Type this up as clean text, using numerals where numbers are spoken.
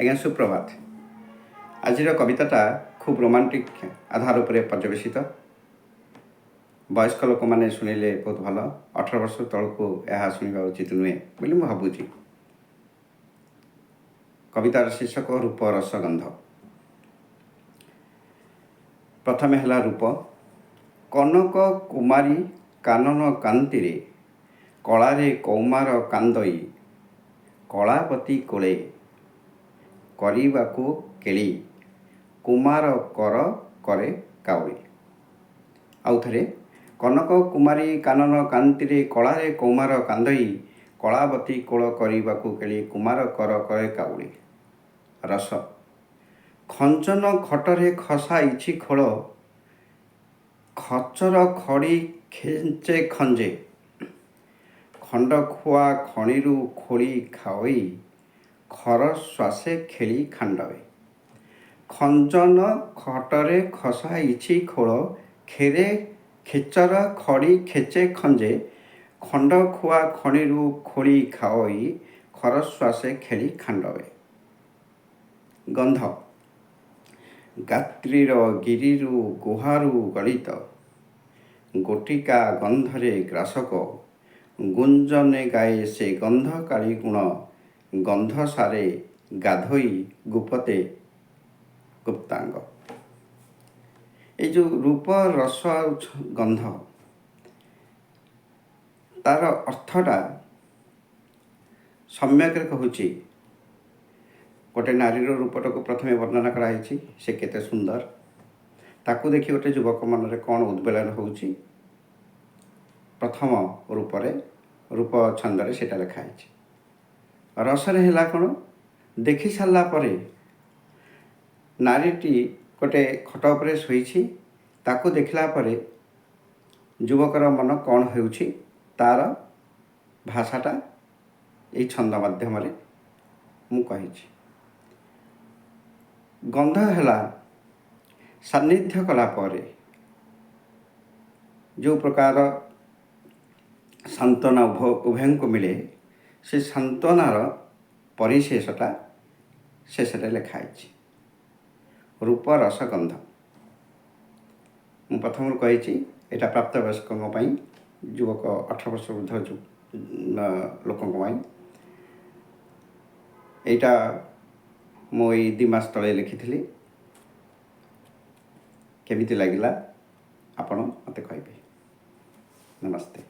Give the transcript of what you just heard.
ଆଜ୍ଞା ସୁପ୍ରଭାତ। ଆଜିର କବିତାଟା ଖୁବ୍ ରୋମାଣ୍ଟିକ୍ ଆଧାର ଉପରେ ପର୍ଯ୍ୟବେସିତ। ବୟସ୍କ ଲୋକମାନେ ଶୁଣିଲେ ବହୁତ ଭଲ। 18 ବର୍ଷ ତଳକୁ ଏହା ଶୁଣିବା ଉଚିତ ନୁହେଁ ବୋଲି ମୁଁ ଭାବୁଛି। କବିତାର ଶୀର୍ଷକ ରୂପ ରସଗନ୍ଧ। ପ୍ରଥମେ ହେଲା ରୂପ। କନକ କୁମାରୀ କାନନ କାନ୍ତିରେ, କଳାରେ କୌମାର କାନ୍ଦଇ, କଳାବତୀ କୋଳେ କରିବାକୁ କେଳି, କୁମାର କର କରେ କାଉଳି। ଆଉ ଥରେ, କନକ କୁମାରୀ କାନନ କାନ୍ତିରେ, କଳାରେ କୌମାର କାନ୍ଦଇ, କଳାବତୀ କୋଳ କରିବାକୁ କେଳି, କୁମାର କର କରେ କାଉଳି। ରସ। ଖଞ୍ଜନ ଖଟରେ ଖସାଇଛି ଖୋଳ, ଖଚର ଖଡ଼ି ଖେଞ୍ଚେ ଖଞ୍ଜେ, ଖଣ୍ଡଖୁଆ ଖଣିରୁ ଖୋଳି ଖାଓଇ, ଖର ଶ୍ୱାସେ ଖେଳି ଖାଣ୍ଡବେ। ଖଞ୍ଜନ ଖଟରେ ଖସାଇଛି ଖୋଳ, ଖେଚର ଖଡ଼ି ଖେଚେ ଖଞ୍ଜେ, ଖଣ୍ଡଖୁଆ ଖଣିରୁ ଖୋଳି ଖାଓଇ, ଖର ଶ୍ୱାସେ ଖେଳି ଖାଣ୍ଡବେ। ଗନ୍ଧ। ଗାତ୍ରୀର ଗିରିରୁ ଗୁହାରୁ ଗଳିତ, ଗୋଟିକା ଗନ୍ଧରେ ଗ୍ରାସକ, ଗୁଞ୍ଜନେ ଗାଏ ସେ ଗନ୍ଧ କାଳି ଗୁଣ, ଗନ୍ଧ ସାରେ ଗାଧୋଇ ଗୁପତେ ଗୁପ୍ତାଙ୍ଗ। এই ଯେଉଁ ରୂପ ରସ ଗନ୍ଧ, ତାର ଅର୍ଥଟା ସମ୍ୟକରେ କହୁଛି। ଗୋଟେ ନାରୀର ରୂପଟାକୁ ପ୍ରଥମେ ବର୍ଣ୍ଣନା କରାଯାଇଛି, ସେ କେତେ ସୁନ୍ଦର। ତାକୁ ଦେଖି ଗୋଟେ ଯୁବକ ମନରେ କ'ଣ ଉଦ୍ବେଳନ ହେଉଛି, ପ୍ରଥମ ରୂପରେ ରୂପ ଛନ୍ଦରେ ସେଇଟା ଲେଖା ହେଇଛି। ରସରେ ହେଲା କ'ଣ, ଦେଖି ସାରିଲା ପରେ ନାରୀଟି ଗୋଟେ ଖଟ ଉପରେ ଶୋଇଛି, ତାକୁ ଦେଖିଲା ପରେ ଯୁବକର ମନ କ'ଣ ହେଉଛି, ତା'ର ଭାଷାଟା ଏଇ ଛନ୍ଦ ମାଧ୍ୟମରେ ମୁଁ କହିଛି। ଗନ୍ଧ ହେଲା ସାନ୍ନିଧ୍ୟ କଲା ପରେ ଯେଉଁ ପ୍ରକାର ସାନ୍ତ୍ୱନା ଉଭୟଙ୍କୁ ମିଳେ, ସେ ସାନ୍ତ୍ୱନାର ପରିଶେଷଟା ଶେଷରେ ଲେଖା ହେଇଛି। ରୂପ ରସଗନ୍ଧ। ମୁଁ ପ୍ରଥମରୁ କହିଛି, ଏଇଟା ପ୍ରାପ୍ତବୟସ୍କଙ୍କ ପାଇଁ, ଯୁବକ 18 ବର୍ଷ ଉର୍ଦ୍ଧ୍ୱ ଲୋକଙ୍କ ପାଇଁ। ଏଇଟା ମୁଁ ଏଇ 2 ମାସ ତଳେ ଲେଖିଥିଲି। କେମିତି ଲାଗିଲା ଆପଣ ମୋତେ କହିବେ। ନମସ୍ତେ।